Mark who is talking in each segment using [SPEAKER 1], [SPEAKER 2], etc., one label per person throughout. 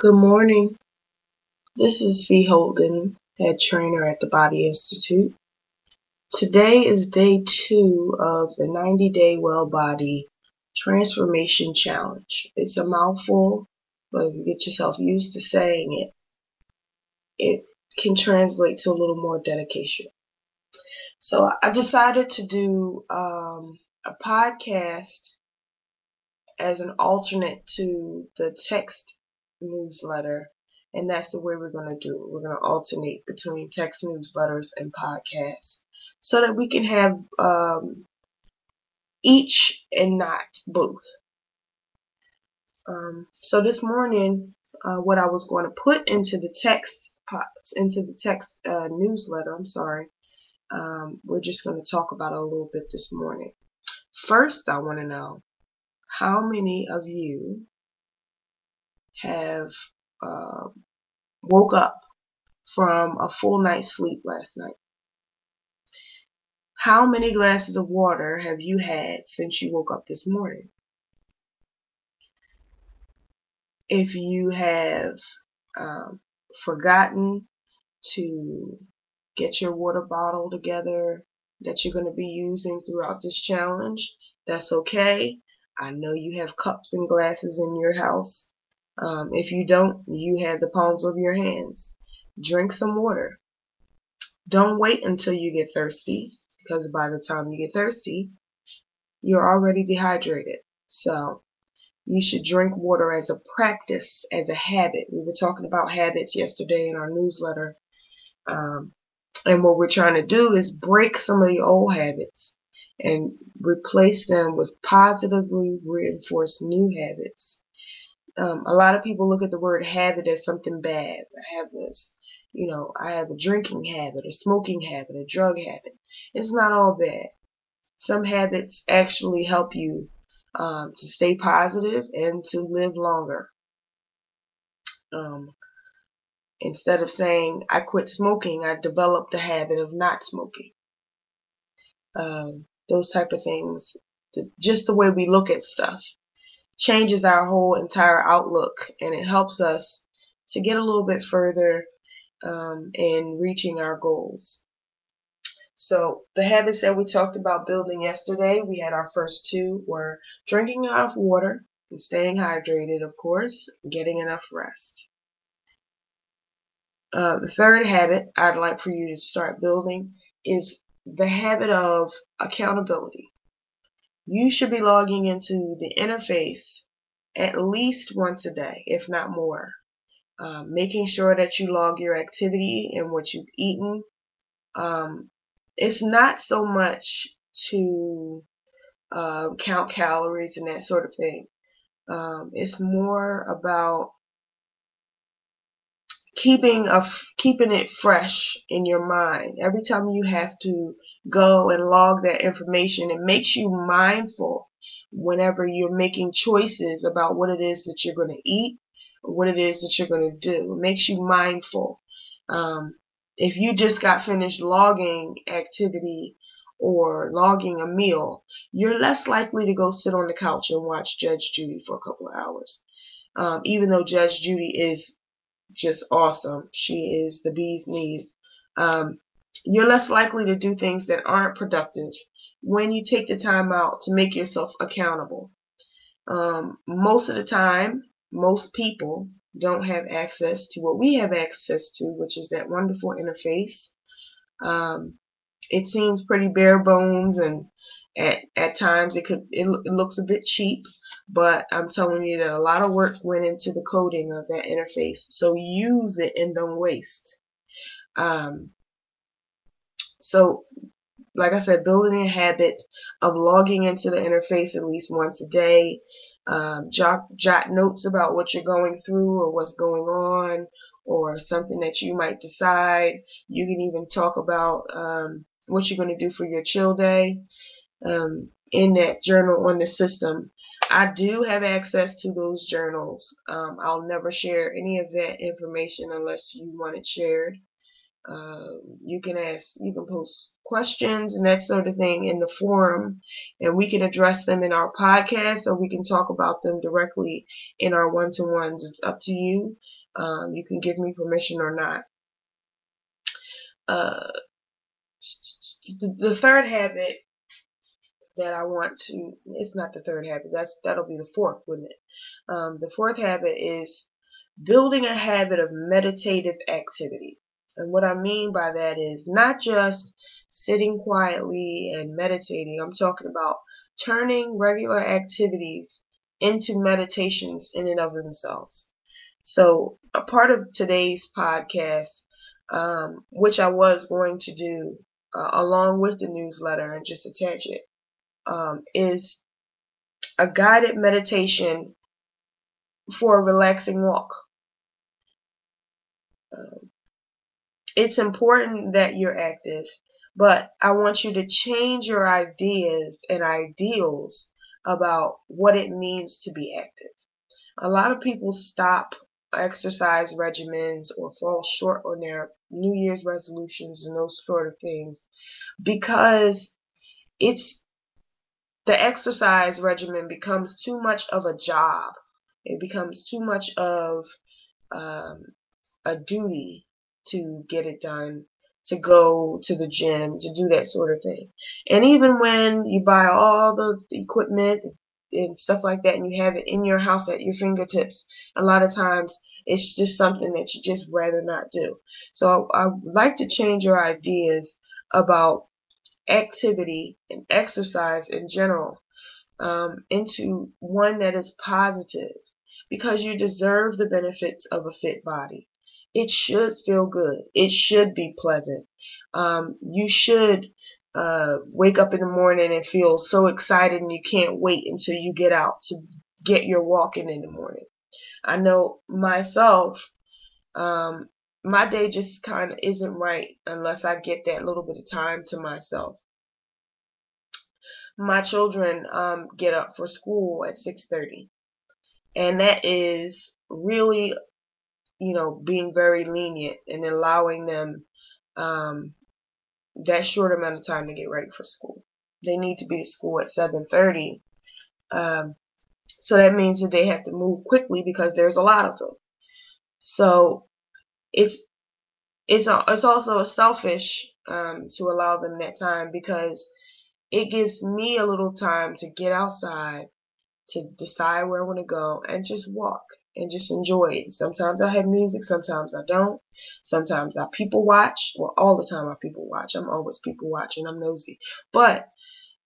[SPEAKER 1] Good morning. This is Fee Holden, head trainer at the Body Institute. Today is day 2 of the 90-day Well Body Transformation Challenge. It's a mouthful, but if you get yourself used to saying it, it can translate to a little more dedication. So I decided to do a podcast as an alternate to the text newsletter, and that's the way we're going to do it. We're going to alternate between text newsletters and podcasts so that we can have each and not both. So this morning, what I was going to put into the text newsletter, we're just going to talk about it a little bit this morning. First, I want to know how many of you have woke up from a full night's sleep last night? How many glasses of water have you had since you woke up this morning? If you have forgotten to get your water bottle together that you're going to be using throughout this challenge, that's okay. I know you have cups and glasses in your house. If you don't, you have the palms of your hands. Drink some water. Don't wait until you get thirsty, because by the time you get thirsty, you're already dehydrated. So you should drink water as a practice, as a habit. We were talking about habits yesterday in our newsletter. And what we're trying to do is break some of the old habits and replace them with positively reinforced new habits. A lot of people look at the word habit as something bad. I have a drinking habit, a smoking habit, a drug habit. It's not all bad. Some habits actually help you to stay positive and to live longer. Instead of saying, I quit smoking, I developed the habit of not smoking. Those type of things, just the way we look at stuff, changes our whole entire outlook, and it helps us to get a little bit further in reaching our goals. So the habits that we talked about building yesterday, we had our first two were drinking enough water and staying hydrated, of course, getting enough rest. The third habit I'd like for you to start building is the habit of accountability. You should be logging into the interface at least once a day, if not more. Making sure that you log your activity and what you've eaten. It's not so much to count calories and that sort of thing. It's more about keeping it fresh in your mind. Every time you have to go and log that information, it makes you mindful whenever you're making choices about what it is that you're going to eat, or what it is that you're going to do. It makes you mindful. If you just got finished logging activity or logging a meal, you're less likely to go sit on the couch and watch Judge Judy for a couple of hours. Even though Judge Judy is just awesome. She is the bee's knees. You're less likely to do things that aren't productive when you take the time out to make yourself accountable. Most of the time, most people don't have access to what we have access to, which is that wonderful interface. It seems pretty bare bones, and at times it looks a bit cheap, but I'm telling you that a lot of work went into the coding of that interface. So use it and don't waste. So like I said, building a habit of logging into the interface at least once a day. Jot notes about what you're going through or what's going on, or something that you might decide. You can even talk about what you're going to do for your chill day in that journal on the system. I do have access to those journals. I'll never share any of that information unless you want it shared. You can post questions and that sort of thing in the forum, and we can address them in our podcast, or we can talk about them directly in our one-to-ones. It's up to you. You can give me permission or not. The third habit that I want to, it's not the third habit, that'll be the fourth, wouldn't it? The fourth habit is building a habit of meditative activity. And what I mean by that is not just sitting quietly and meditating. I'm talking about turning regular activities into meditations in and of themselves. So a part of today's podcast, which I was going to do along with the newsletter and just attach it, is a guided meditation for a relaxing walk. It's important that you're active, but I want you to change your ideas and ideals about what it means to be active. A lot of people stop exercise regimens or fall short on their New Year's resolutions and those sort of things because the exercise regimen becomes too much of a job. It becomes too much of a duty to get it done, to go to the gym, to do that sort of thing. And even when you buy all the equipment and stuff like that and you have it in your house at your fingertips, a lot of times it's just something that you just rather not do. So I would like to change your ideas about activity and exercise in general into one that is positive, because you deserve the benefits of a fit body. It should feel good. It should be pleasant. You should wake up in the morning and feel so excited and you can't wait until you get out to get your walking in the morning. I know myself, my day just kind of isn't right unless I get that little bit of time to myself. My children get up for school at 6:30, and that is really, being very lenient and allowing them that short amount of time to get ready for school. They need to be to school at 7:30, so that means that they have to move quickly because there's a lot of them. So it's also selfish to allow them that time, because it gives me a little time to get outside, to decide where I want to go, and just walk and just enjoy it. Sometimes I have music, sometimes I don't. Sometimes I people watch. Well, all the time I people watch. I'm always people watching. I'm nosy. But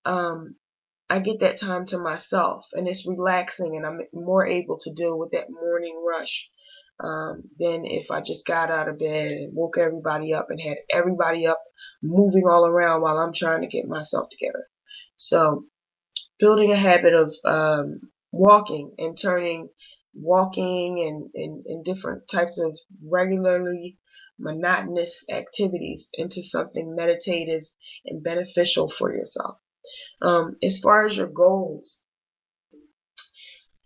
[SPEAKER 1] I get that time to myself, and it's relaxing, and I'm more able to deal with that morning rush than if I just got out of bed and woke everybody up and had everybody up moving all around while I'm trying to get myself together. So building a habit of walking and turning walking and different types of regularly monotonous activities into something meditative and beneficial for yourself. As far as your goals,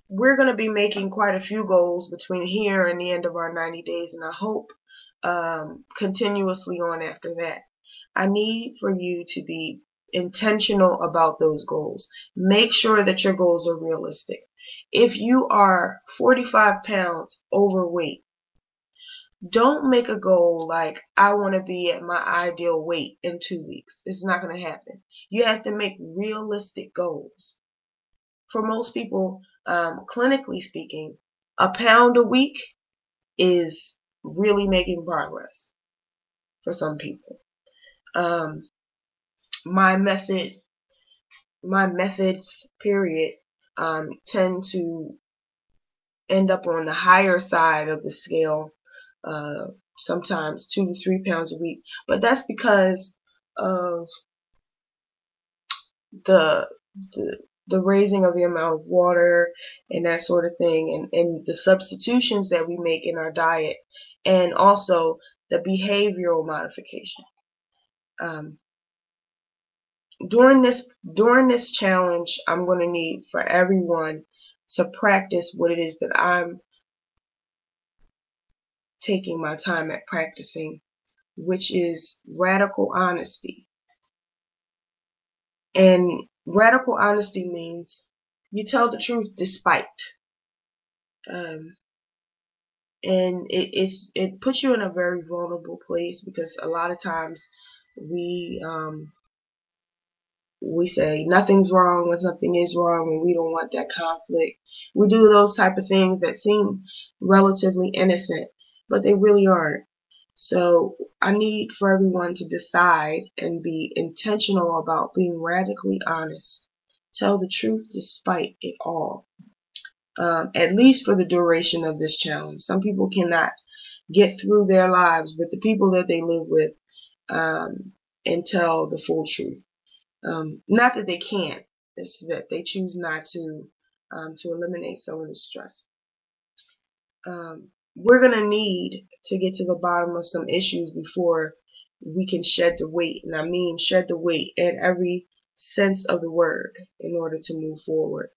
[SPEAKER 1] we're going to be making quite a few goals between here and the end of our 90 days, and I hope continuously on after that. I need for you to be intentional about those goals. Make sure that your goals are realistic. If you are 45 pounds overweight, don't make a goal like, I want to be at my ideal weight in 2 weeks. It's not going to happen. You have to make realistic goals. For most people, clinically speaking, a pound a week is really making progress for some people. My methods, period, tend to end up on the higher side of the scale, sometimes 2 to 3 pounds a week. But that's because of the raising of the amount of water and that sort of thing, and the substitutions that we make in our diet, and also the behavioral modification. During this challenge, I'm going to need for everyone to practice what it is that I'm taking my time at practicing which is radical honesty. And radical honesty means you tell the truth despite. Um, and it puts you in a very vulnerable place, because a lot of times we we say nothing's wrong when something is wrong, and we don't want that conflict. We do those type of things that seem relatively innocent, but they really aren't. So I need for everyone to decide and be intentional about being radically honest. Tell the truth despite it all. At least for the duration of this challenge. Some people cannot get through their lives with the people that they live with and tell the full truth. Not that they can't, it's that they choose not to eliminate some of the stress. We're going to need to get to the bottom of some issues before we can shed the weight, and I mean shed the weight in every sense of the word, in order to move forward.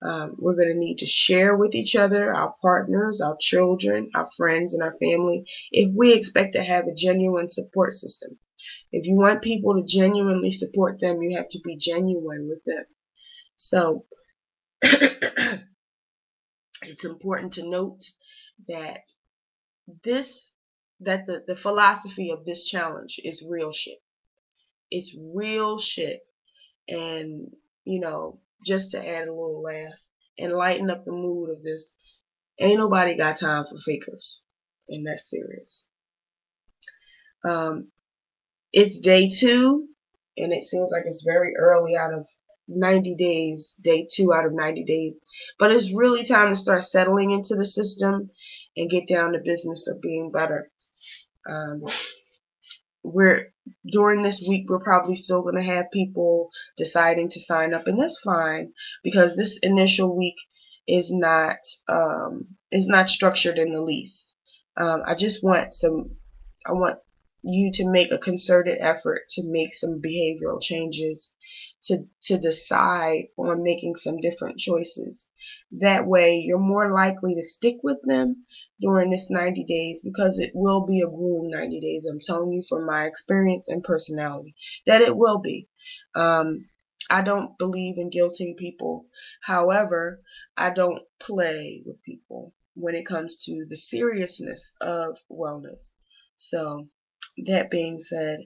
[SPEAKER 1] We're going to need to share with each other, our partners, our children, our friends, and our family, if we expect to have a genuine support system. If you want people to genuinely support them, you have to be genuine with them. So it's important to note that the philosophy of this challenge is real shit. It's real shit. And, just to add a little laugh and lighten up the mood of this, ain't nobody got time for fakers. And that's serious. It's day 2, and it seems like it's very early out of 90 days, day 2 out of 90 days. But it's really time to start settling into the system and get down to business of being better. During this week, we're probably still going to have people deciding to sign up, and that's fine, because this initial week is not structured in the least. I want you to make a concerted effort to make some behavioral changes, to decide on making some different choices. That way you're more likely to stick with them during this 90 days, because it will be a grueling 90 days. I'm telling you from my experience and personality that it will be. I don't believe in guilting people. However, I don't play with people when it comes to the seriousness of wellness. So that being said,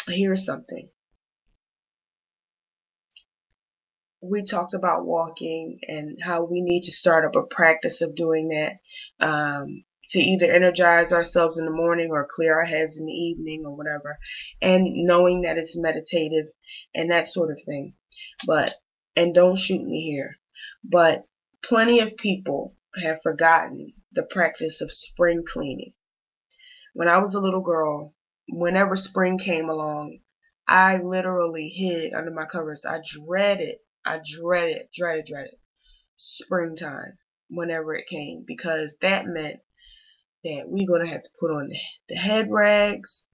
[SPEAKER 1] here's something. We talked about walking and how we need to start up a practice of doing that, to either energize ourselves in the morning or clear our heads in the evening or whatever, and knowing that it's meditative and that sort of thing. And don't shoot me here, but plenty of people have forgotten the practice of spring cleaning. When I was a little girl, whenever spring came along, I literally hid under my covers. I dreaded springtime whenever it came, because that meant that we're going to have to put on the head rags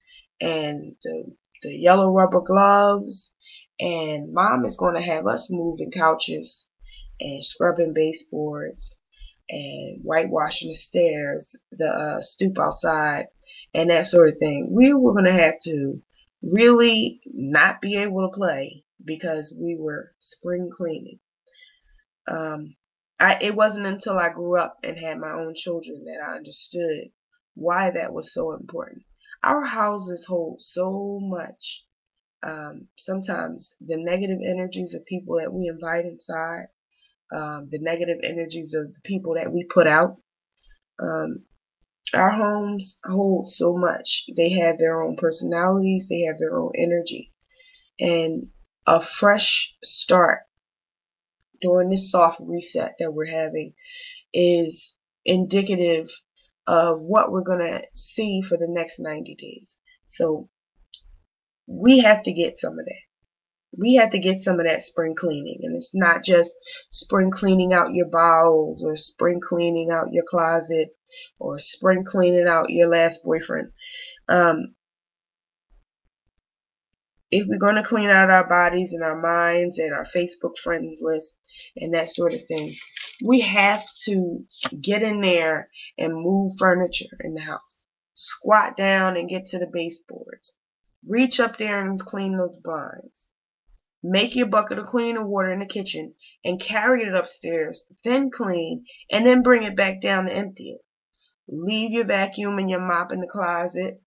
[SPEAKER 1] and the yellow rubber gloves, and mom is going to have us moving couches and scrubbing baseboards and whitewashing the stairs, the stoop outside, and that sort of thing. We were going to have to really not be able to play because we were spring cleaning. It wasn't until I grew up and had my own children that I understood why that was so important. Our houses hold so much. Sometimes the negative energies of people that we invite inside, the negative energies of the people that we put out. Our homes hold so much. They have their own personalities. They have their own energy. And a fresh start during this soft reset that we're having is indicative of what we're going to see for the next 90 days. So we have to get some of that. We have to get some of that spring cleaning. And it's not just spring cleaning out your bowels, or spring cleaning out your closet, or spring cleaning out your last boyfriend. If we're going to clean out our bodies and our minds and our Facebook friends list and that sort of thing, we have to get in there and move furniture in the house. Squat down and get to the baseboards. Reach up there and clean those blinds. Make your bucket of clean water in the kitchen and carry it upstairs, then clean, and then bring it back down to empty it. Leave your vacuum and your mop in the closet.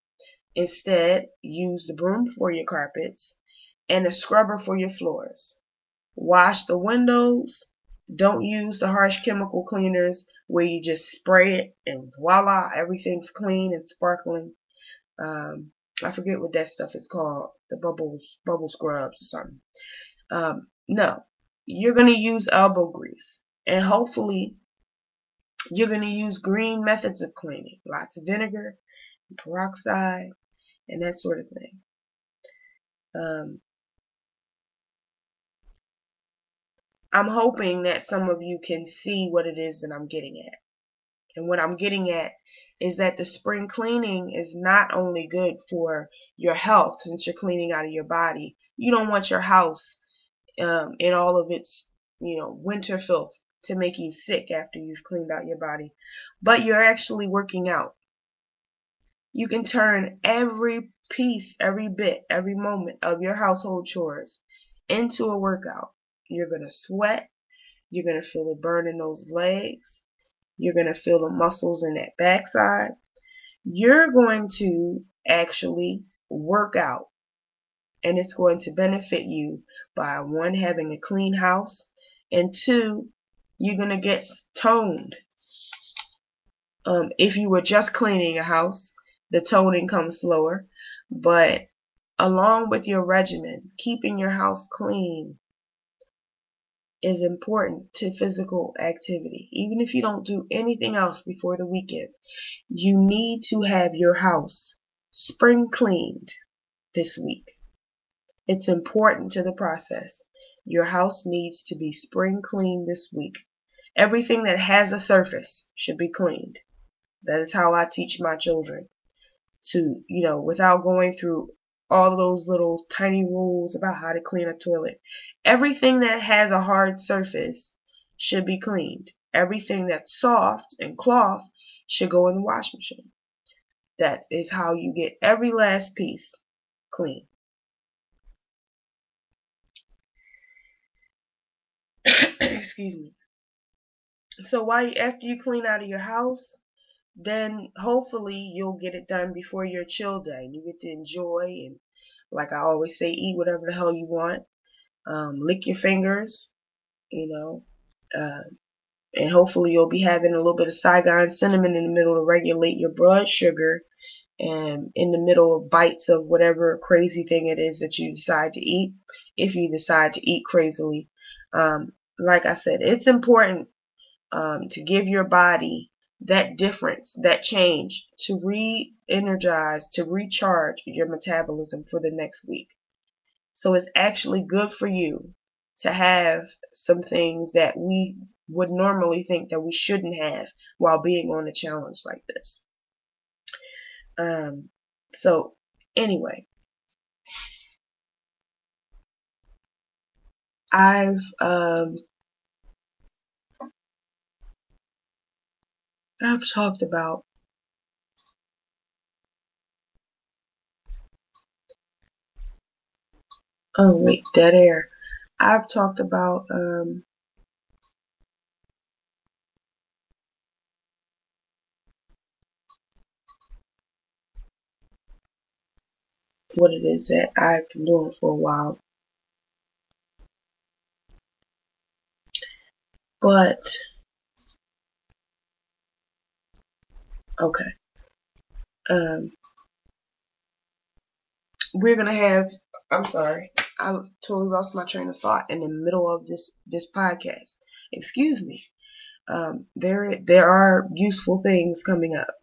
[SPEAKER 1] Instead, use the broom for your carpets and a scrubber for your floors. Wash the windows. Don't use the harsh chemical cleaners where you just spray it and voila, everything's clean and sparkling. I forget what that stuff is called. The bubble scrubs or something. No, you're going to use elbow grease. And hopefully you're going to use green methods of cleaning. Lots of vinegar, peroxide, and that sort of thing. I'm hoping that some of you can see what it is that I'm getting at. And what I'm getting at is that the spring cleaning is not only good for your health, since you're cleaning out of your body. You don't want your house in all of its, winter filth to make you sick after you've cleaned out your body. But you're actually working out. You can turn every piece, every bit, every moment of your household chores into a workout. You're going to sweat. You're going to feel the burn in those legs. You're going to feel the muscles in that backside. You're going to actually work out. And it's going to benefit you by, one, having a clean house, and two, you're going to get toned. If you were just cleaning a house, the toning comes slower. But along with your regimen, keeping your house clean is important to physical activity. Even if you don't do anything else before the weekend, you need to have your house spring cleaned this week. It's important to the process. Your house needs to be spring cleaned this week. Everything that has a surface should be cleaned. That is how I teach my children to, without going through all of those little tiny rules about how to clean a toilet. Everything that has a hard surface should be cleaned. Everything that's soft and cloth should go in the wash machine. That is how you get every last piece clean. Excuse me. So after you clean out of your house, then hopefully you'll get it done before your chill day. You get to enjoy and, like I always say, eat whatever the hell you want. Lick your fingers, and hopefully you'll be having a little bit of Saigon cinnamon in the middle to regulate your blood sugar, and in the middle of bites of whatever crazy thing it is that you decide to eat, if you decide to eat crazily. Like I said, it's important to give your body that difference, that change, to re-energize, to recharge your metabolism for the next week. So it's actually good for you to have some things that we would normally think that we shouldn't have while being on a challenge like this. So anyway, I've talked about dead air. I've talked about what it is that I've been doing for a while. But okay. We're gonna have, I'm sorry, I totally lost my train of thought in the middle of this podcast. Excuse me. There are useful things coming up.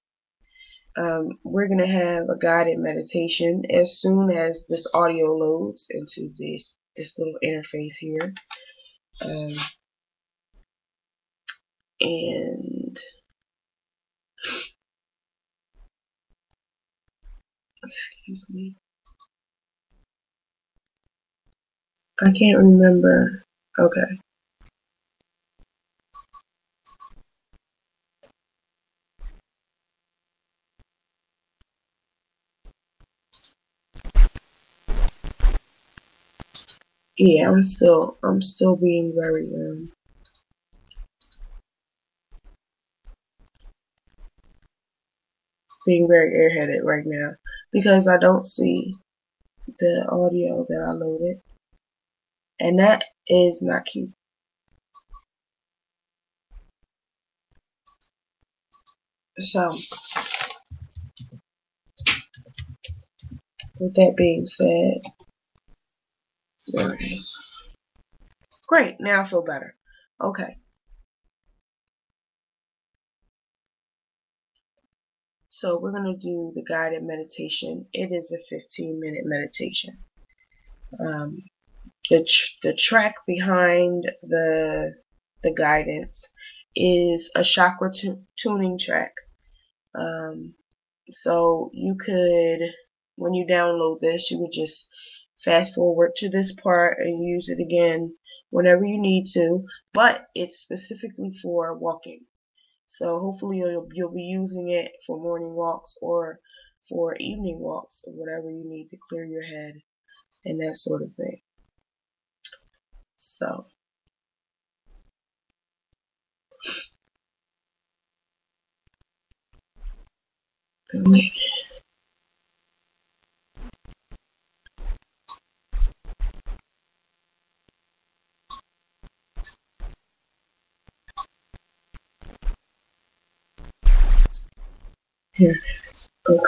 [SPEAKER 1] We're gonna have a guided meditation as soon as this audio loads into this little interface here. And excuse me, I can't remember. Okay. Yeah, I'm still being very airheaded right now because I don't see the audio that I loaded, and that is not cute. So, with that being said, there it is. Great, now I feel better. Okay. So we're going to do the guided meditation. It is a 15-minute meditation. The track behind the guidance is a chakra tuning track. So you could, when you download this, you would just fast forward to this part and use it again whenever you need to. But it's specifically for walking. So hopefully you'll be using it for morning walks or for evening walks or whatever you need to clear your head and that sort of thing. So here it is. Okay.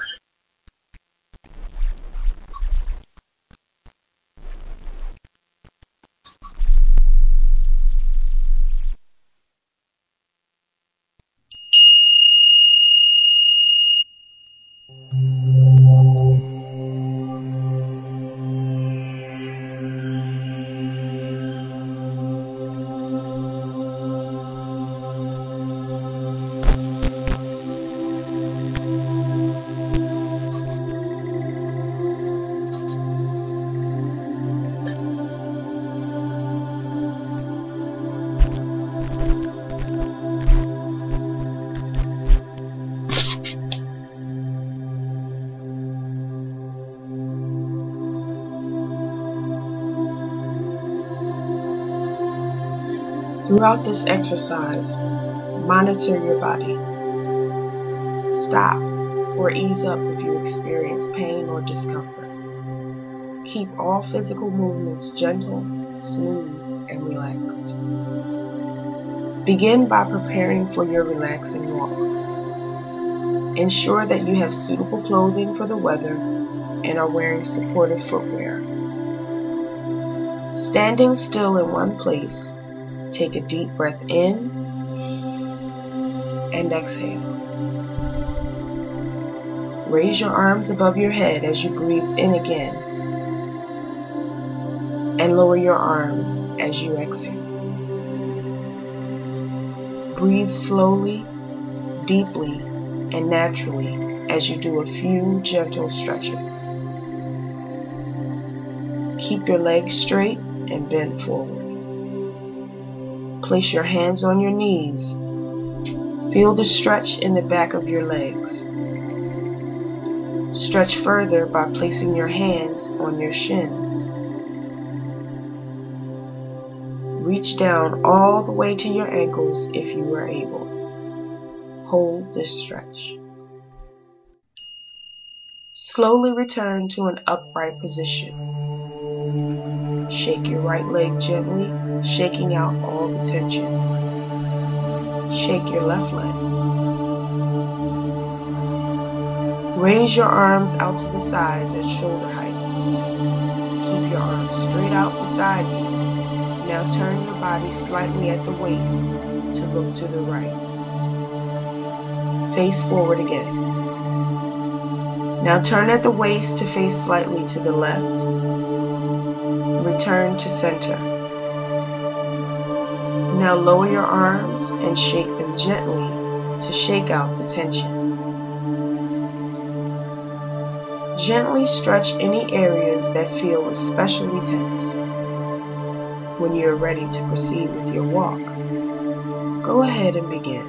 [SPEAKER 1] Throughout this exercise, monitor your body. Stop or ease up if you experience pain or discomfort. Keep all physical movements gentle, smooth, and relaxed. Begin by preparing for your relaxing walk. Ensure that you have suitable clothing for the weather and are wearing supportive footwear. Standing still in one place, take a deep breath in and exhale. Raise your arms above your head as you breathe in again, and lower your arms as you exhale. Breathe slowly, deeply, and naturally as you do a few gentle stretches. Keep your legs straight and bend forward. Place your hands on your knees. Feel the stretch in the back of your legs. Stretch further by placing your hands on your shins. Reach down all the way to your ankles if you are able. Hold this stretch. Slowly return to an upright position. Shake your right leg gently, shaking out all the tension. Shake your left leg. Raise your arms out to the sides at shoulder height. Keep your arms straight out beside you. Now turn your body slightly at the waist to look to the right. Face forward again. Now turn at the waist to face slightly to the left. Return to center. Now lower your arms and shake them gently to shake out the tension. Gently stretch any areas that feel especially tense. When you are ready to proceed with your walk, go ahead and begin.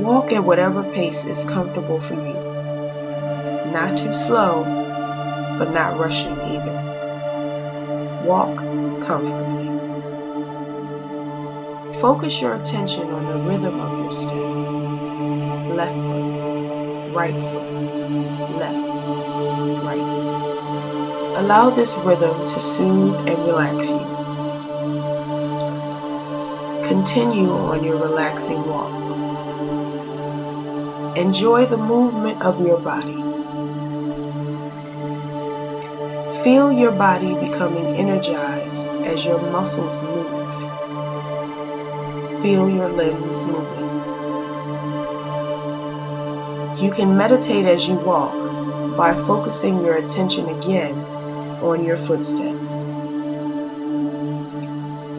[SPEAKER 1] Walk at whatever pace is comfortable for you. Not too slow, but not rushing either. Walk comfortably. Focus your attention on the rhythm of your steps. Left foot, right foot, left, right. Allow this rhythm to soothe and relax you. Continue on your relaxing walk. Enjoy the movement of your body. Feel your body becoming energized as your muscles move. Feel your limbs moving. You can meditate as you walk by focusing your attention again on your footsteps.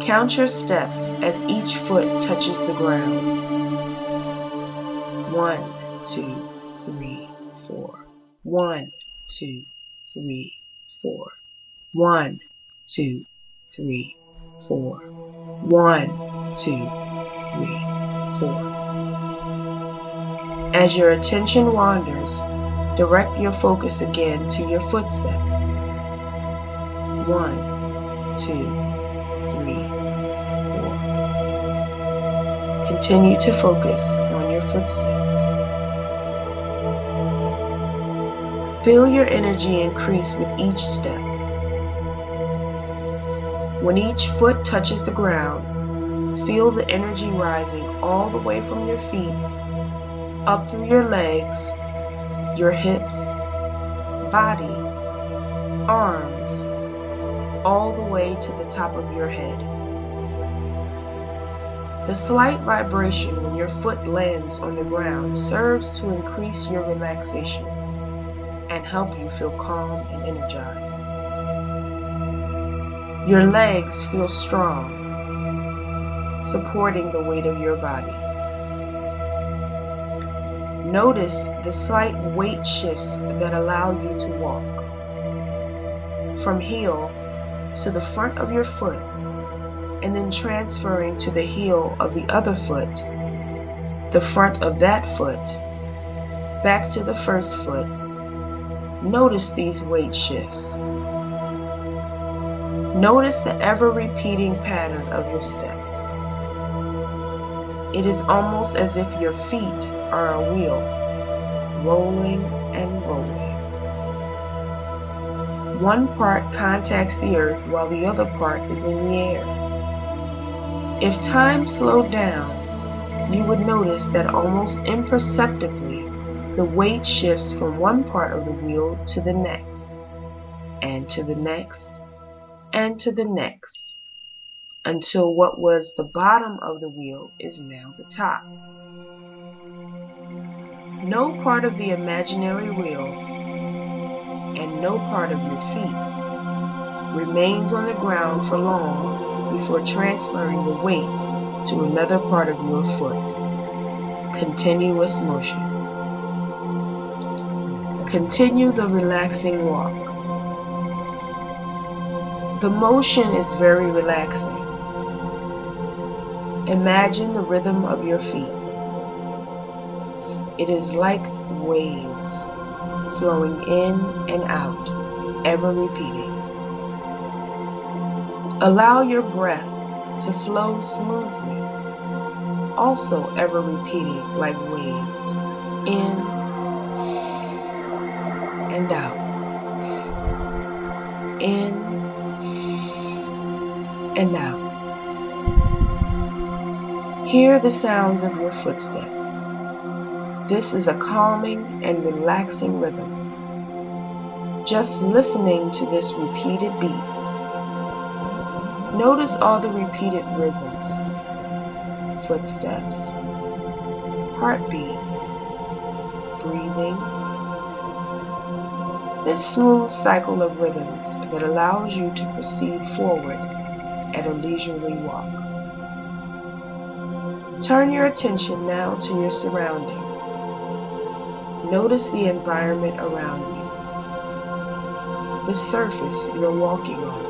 [SPEAKER 1] Count your steps as each foot touches the ground. 1, 2, 3, 4. 1, 2, 3, 4. 1, 2, 3, 4. 1, 2, 3, 4. As your attention wanders, direct your focus again to your footsteps. 1, 2, 3, 4. Continue to focus on your footsteps. Feel your energy increase with each step. When each foot touches the ground, feel the energy rising all the way from your feet, up through your legs, your hips, body, arms, all the way to the top of your head. The slight vibration when your foot lands on the ground serves to increase your relaxation and help you feel calm and energized. Your legs feel strong, supporting the weight of your body. Notice the slight weight shifts that allow you to walk. From heel to the front of your foot, and then transferring to the heel of the other foot, the front of that foot, back to the first foot. Notice these weight shifts. Notice the ever-repeating pattern of your steps. It is almost as if your feet are a wheel, rolling and rolling. One part contacts the earth while the other part is in the air. If time slowed down, you would notice that almost imperceptibly, the weight shifts from one part of the wheel to the next, and to the next, and to the next, until what was the bottom of the wheel is now the top. No part of the imaginary wheel and no part of your feet remains on the ground for long before transferring the weight to another part of your foot. Continuous motion. Continue the relaxing walk. The motion is very relaxing. Imagine the rhythm of your feet. It is like waves flowing in and out, ever repeating. Allow your breath to flow smoothly, also ever repeating like waves, in and out, in and out. Hear the sounds of your footsteps. This is a calming and relaxing rhythm. Just listening to this repeated beat. Notice all the repeated rhythms, footsteps, heartbeat, breathing. This smooth cycle of rhythms that allows you to proceed forward at a leisurely walk. Turn your attention now to your surroundings. Notice the environment around you, the surface you're walking on,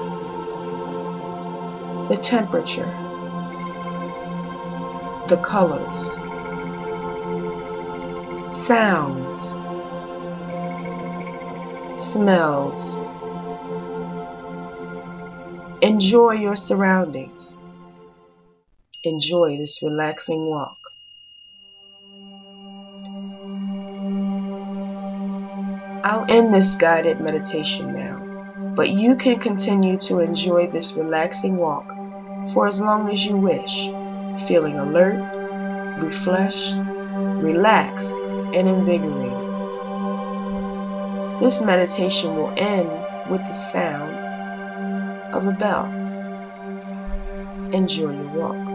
[SPEAKER 1] the temperature, the colors, sounds, smells, Enjoy your surroundings. Enjoy this relaxing walk. I'll end this guided meditation now, but you can continue to enjoy this relaxing walk for as long as you wish, feeling alert, refreshed, relaxed, and invigorated. This meditation will end with the sound of a bell. Enjoy your walk.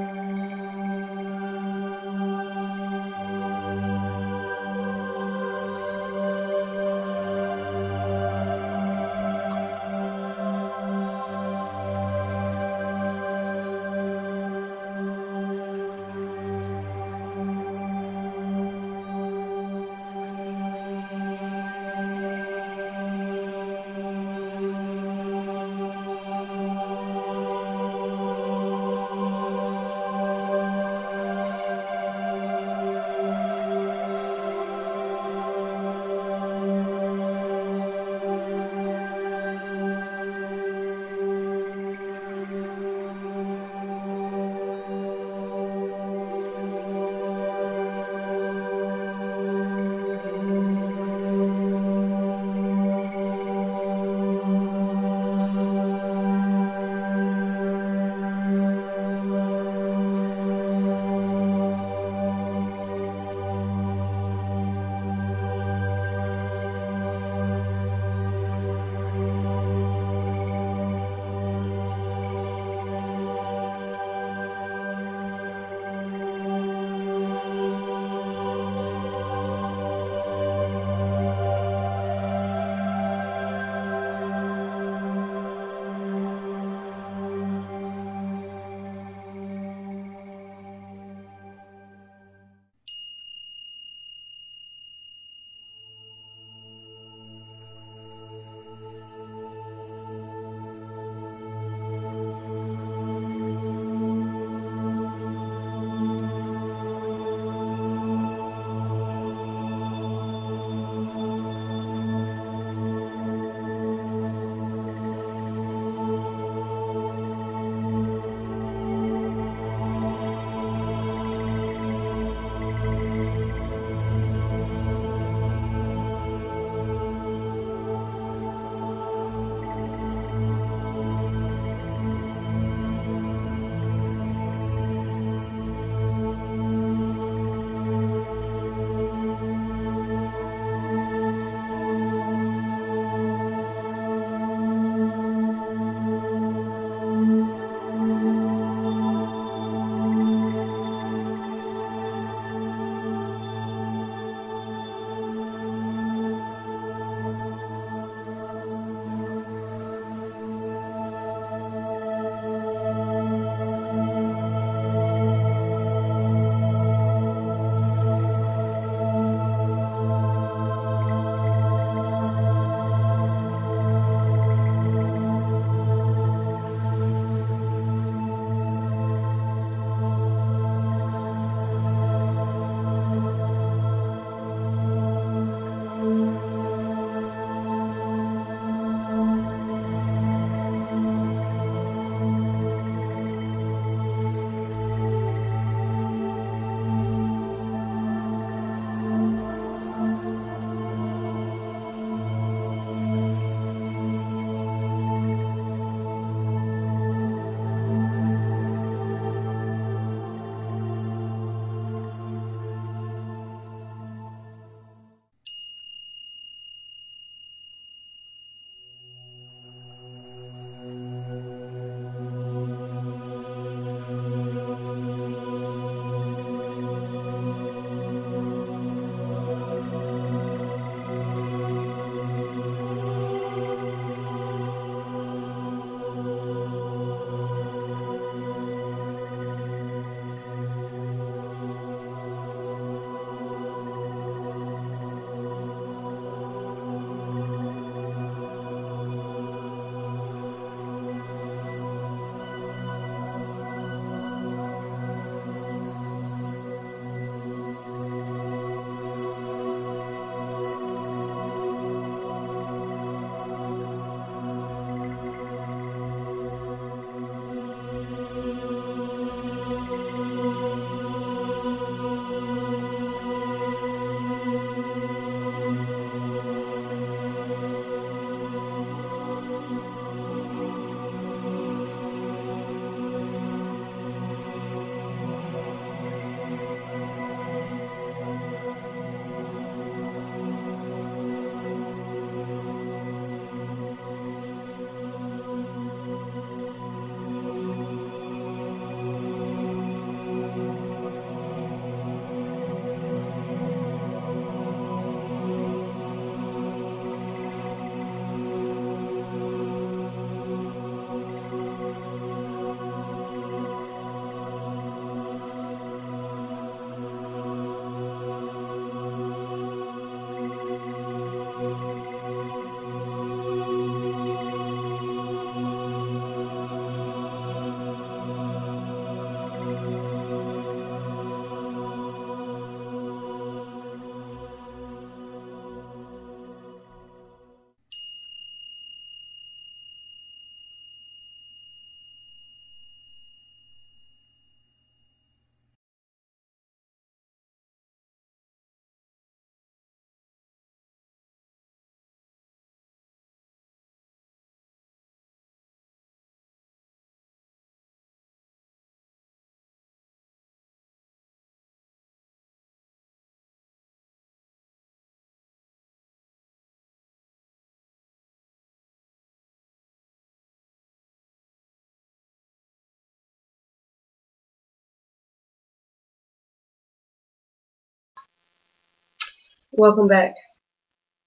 [SPEAKER 1] Welcome back.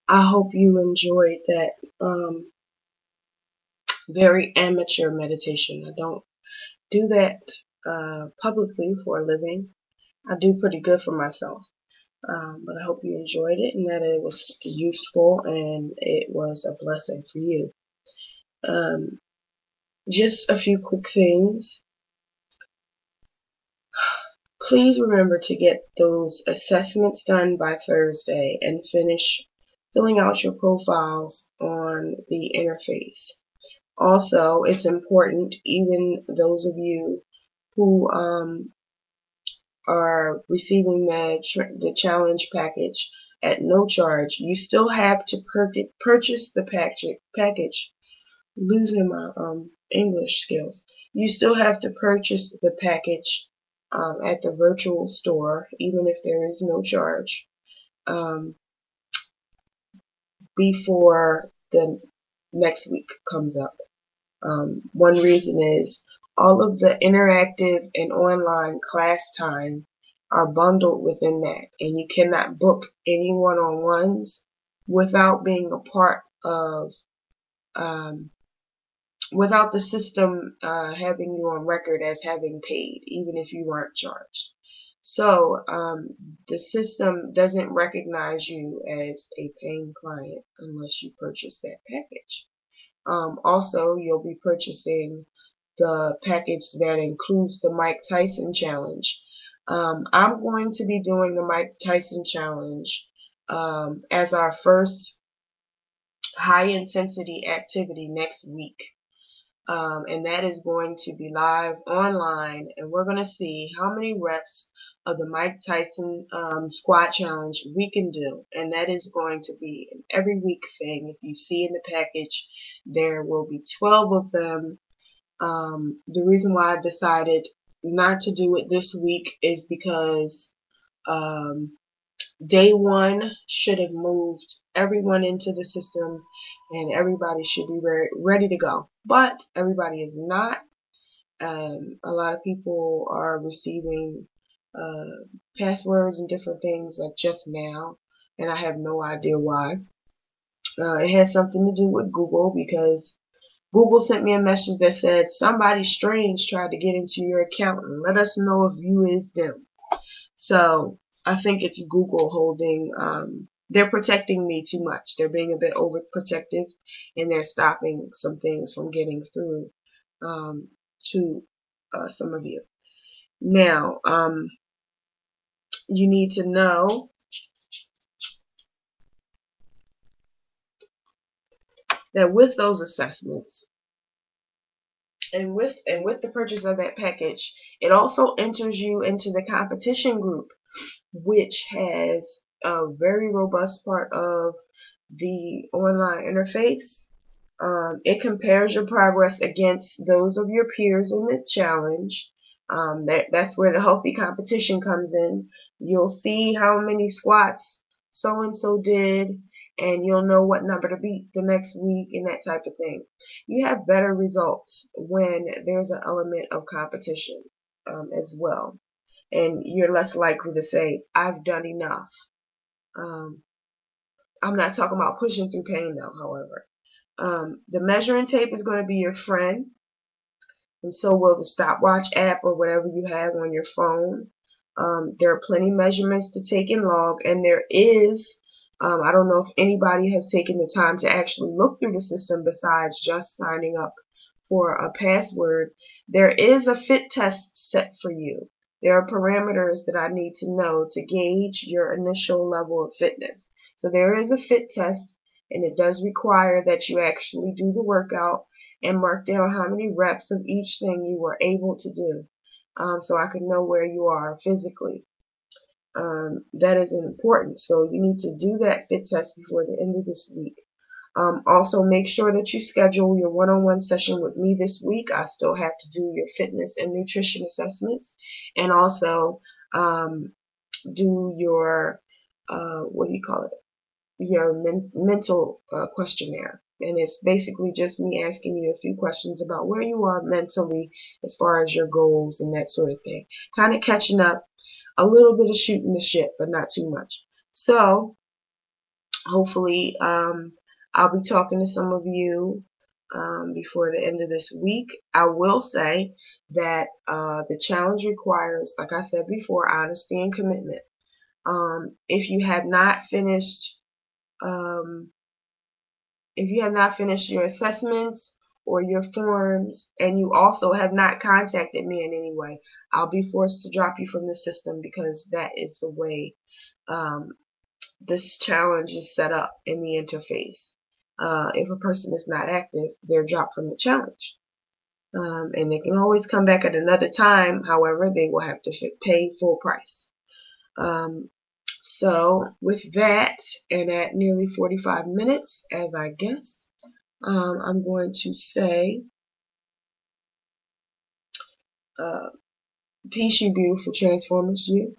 [SPEAKER 1] I hope you enjoyed that very amateur meditation. I don't do that publicly for a living. I do pretty good for myself. But I hope you enjoyed it and that it was useful and it was a blessing for you. Um, just a few quick things. Please remember to get those assessments done by Thursday and finish filling out your profiles on the interface. Also, it's important, even those of you who are receiving the challenge package at no charge, you still have to purchase the package. Losing my English skills. You still have to purchase the package at the virtual store, even if there is no charge, um, before the next week comes up. One reason is all of the interactive and online class time are bundled within that, and you cannot book any one-on-ones without being a part of, um, without the system having you on record as having paid, even if you weren't charged. So the system doesn't recognize you as a paying client unless you purchase that package. Also, you'll be purchasing the package that includes the Mike Tyson challenge. I'm going to be doing the Mike Tyson challenge as our first high intensity activity next week. And that is going to be live online, and we're going to see how many reps of the Mike Tyson squat challenge we can do, and that is going to be an every week thing. If you see in the package, there will be 12 of them. The reason why I decided not to do it this week is because um, day one should have moved everyone into the system and everybody should be ready to go. But everybody is not. A lot of people are receiving passwords and different things like just now, and I have no idea why. It has something to do with Google because Google sent me a message that said somebody strange tried to get into your account and let us know if you is them. So I think it's Google holding, they're protecting me too much. They're being a bit overprotective and they're stopping some things from getting through to some of you. Now, you need to know that with those assessments and with the purchase of that package, it also enters you into the competition group, which has a very robust part of the online interface. It compares your progress against those of your peers in the challenge. That's where the healthy competition comes in. You'll see how many squats so and so did, and you'll know what number to beat the next week and that type of thing. You have better results when there's an element of competition as well, and you're less likely to say, "I've done enough." Um, I'm not talking about pushing through pain though, however. The measuring tape is going to be your friend, and so will the stopwatch app or whatever you have on your phone. There are plenty of measurements to take and log, and there is, I don't know if anybody has taken the time to actually look through the system besides just signing up for a password. There is a fit test set for you. There are parameters that I need to know to gauge your initial level of fitness. So there is a fit test, and it does require that you actually do the workout and mark down how many reps of each thing you were able to do, so I can know where you are physically. That is important. So you need to do that fit test before the end of this week. Also, make sure that you schedule your one-on-one session with me this week. I still have to do your fitness and nutrition assessments, and also do your what do you call it? Your mental questionnaire. And it's basically just me asking you a few questions about where you are mentally as far as your goals and that sort of thing. Kind of catching up, a little bit of shooting the shit, but not too much. So Hopefully, I'll be talking to some of you before the end of this week. I will say that the challenge requires, like I said before, honesty and commitment. If you have not finished, um, if you have not finished your assessments or your forms, and you also have not contacted me in any way, I'll be forced to drop you from the system because that is the way um, this challenge is set up in the interface. If a person is not active, they're dropped from the challenge. And they can always come back at another time. However, they will have to pay full price. Um, so with that, and at nearly 45 minutes, as I guessed, I'm going to say, uh, peace, you beautiful Transformers, you.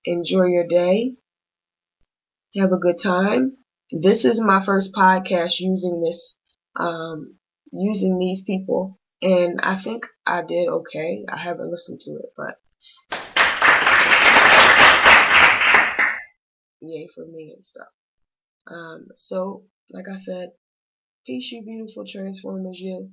[SPEAKER 1] Enjoy your day. Have a good time. This is my first podcast using these people, and I think I did okay. I haven't listened to it, but yay for me and stuff. So, like I said, peace, you beautiful Transformers, you.